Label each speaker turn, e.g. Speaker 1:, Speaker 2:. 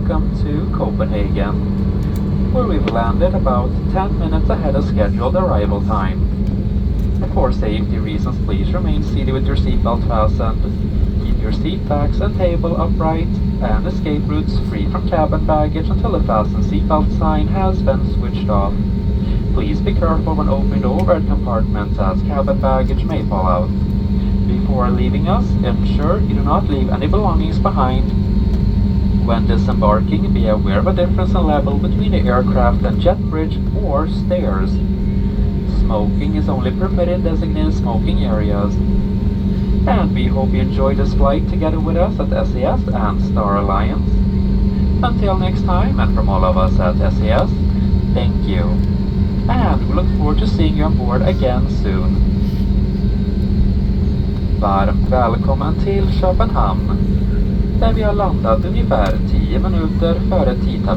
Speaker 1: welcome to Copenhagen, where we've landed about 10 minutes ahead of scheduled arrival time. For safety reasons, please remain seated with your seatbelt fastened. Keep your seat backs and table upright, and escape routes free from cabin baggage until the fasten seatbelt sign has been switched off. Please be careful when opening the overhead compartments, as cabin baggage may fall out. Before leaving us, ensure you do not leave any belongings behind. When disembarking, be aware of a difference in level between the aircraft and jet bridge or stairs. Smoking is only permitted in designated smoking areas. And we hope you enjoyed this flight together with us at SAS and Star Alliance. Until next time, and from all of us at SAS, thank you. And we look forward to seeing you on board again soon. Varmt välkommen till Köpenhamn, där vi har landat ungefär 10 minuter före tidtabellen.